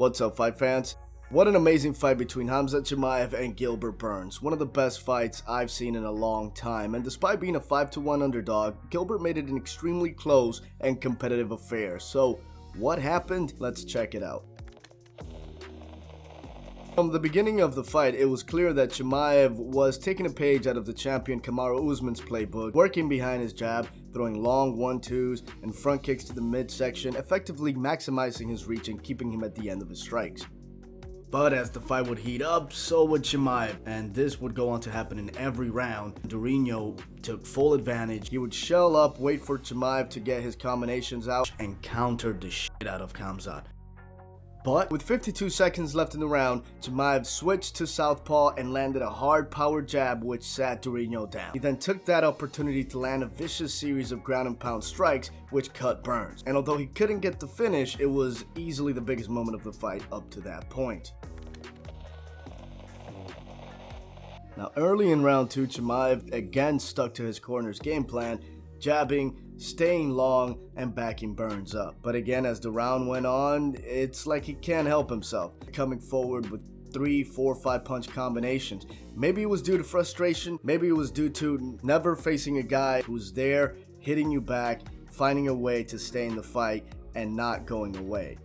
What's up, fight fans? What an amazing fight between Khamzat Chimaev and Gilbert Burns. One of the best fights I've seen in a long time, and despite being a 5-1 underdog, Gilbert made it an extremely close and competitive affair. So, what happened? Let's check it out. From the beginning of the fight, it was clear that Chimaev was taking a page out of the champion Kamaru Usman's playbook, working behind his jab, throwing long 1-2s and front kicks to the midsection, effectively maximizing his reach and keeping him at the end of his strikes. But as the fight would heat up, so would Chimaev, and this would go on to happen in every round. Durinho took full advantage. He would shell up, wait for Chimaev to get his combinations out, and countered the shit out of Khamzat. But with 52 seconds left in the round, Chimaev switched to southpaw and landed a hard power jab which sat Durinho down. He then took that opportunity to land a vicious series of ground and pound strikes which cut Burns. And although he couldn't get the finish, it was easily the biggest moment of the fight up to that point. Now early in round 2, Chimaev again stuck to his corner's game plan, jabbing, staying long, and backing Burns up. But again, as the round went on, it's like he can't help himself, coming forward with 3, 4, 5 punch combinations. Maybe it was due to frustration, maybe it was due to never facing a guy who's there, hitting you back, finding a way to stay in the fight, and not going away.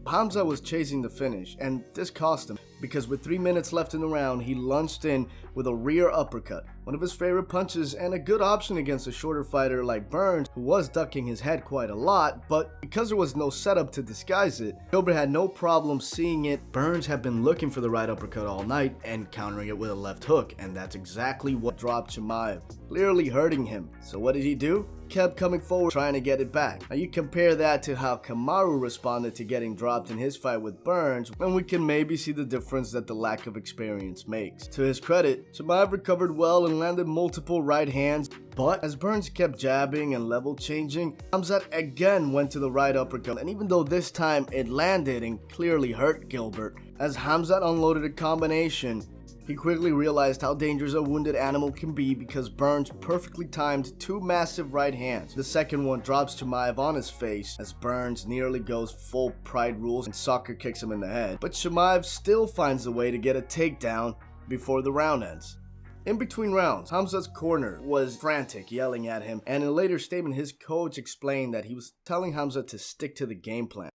Khamzat was chasing the finish, and this cost him, because with 3 minutes left in the round, he lunged in with a rear uppercut, one of his favorite punches and a good option against a shorter fighter like Burns, who was ducking his head quite a lot, but because there was no setup to disguise it, Gilbert had no problem seeing it. Burns had been looking for the right uppercut all night and countering it with a left hook, and that's exactly what dropped Chimaev, clearly hurting him. So what did he do? Kept coming forward trying to get it back. Now you compare that to how Kamaru responded to getting dropped in his fight with Burns, and we can maybe see the difference that the lack of experience makes. To his credit, Chimaev recovered well and landed multiple right hands, but as Burns kept jabbing and level changing, Khamzat again went to the right uppercut, and even though this time it landed and clearly hurt Gilbert, as Khamzat unloaded a combination, he quickly realized how dangerous a wounded animal can be because Burns perfectly timed 2 massive right hands. The second one drops Chimaev on his face as Burns nearly goes full Pride rules and soccer kicks him in the head. But Chimaev still finds a way to get a takedown before the round ends. In between rounds, Khamzat's corner was frantic, yelling at him, and in a later statement his coach explained that he was telling Khamzat to stick to the game plan.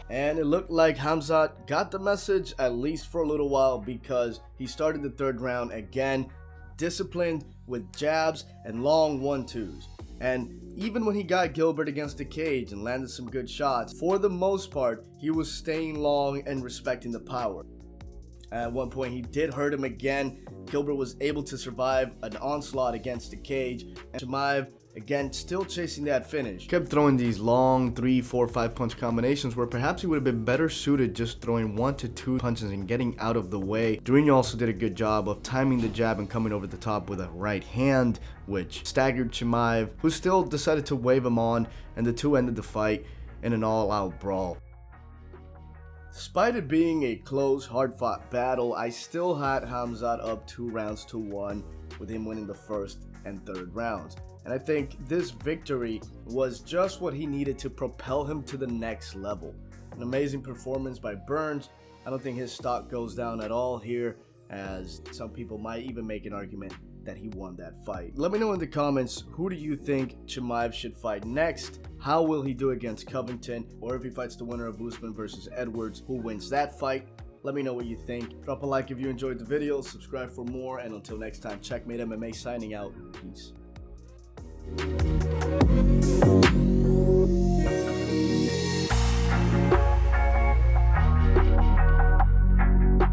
And it looked like Khamzat got the message, at least for a little while, because he started the third round again, disciplined with jabs and long 1-2s. And even when he got Gilbert against the cage and landed some good shots, for the most part, he was staying long and respecting the power. At one point, he did hurt him again. Gilbert was able to survive an onslaught against the cage, and Chimaev, again, still chasing that finish, kept throwing these long 3, 4, 5 punch combinations where perhaps he would have been better suited just throwing 1 to 2 punches and getting out of the way. Durinho also did a good job of timing the jab and coming over the top with a right hand, which staggered Chimaev, who still decided to wave him on, and the two ended the fight in an all-out brawl. Despite it being a close, hard-fought battle, I still had Khamzat up 2-1, with him winning the first and third rounds. And I think this victory was just what he needed to propel him to the next level. An amazing performance by Burns. I don't think his stock goes down at all here, as some people might even make an argument that he won that fight. Let me know in the comments, who do you think Chimaev should fight next? How will he do against Covington? Or if he fights the winner of Usman versus Edwards, who wins that fight? Let me know what you think. Drop a like if you enjoyed the video, subscribe for more, and until next time, Checkmate MMA signing out. Peace.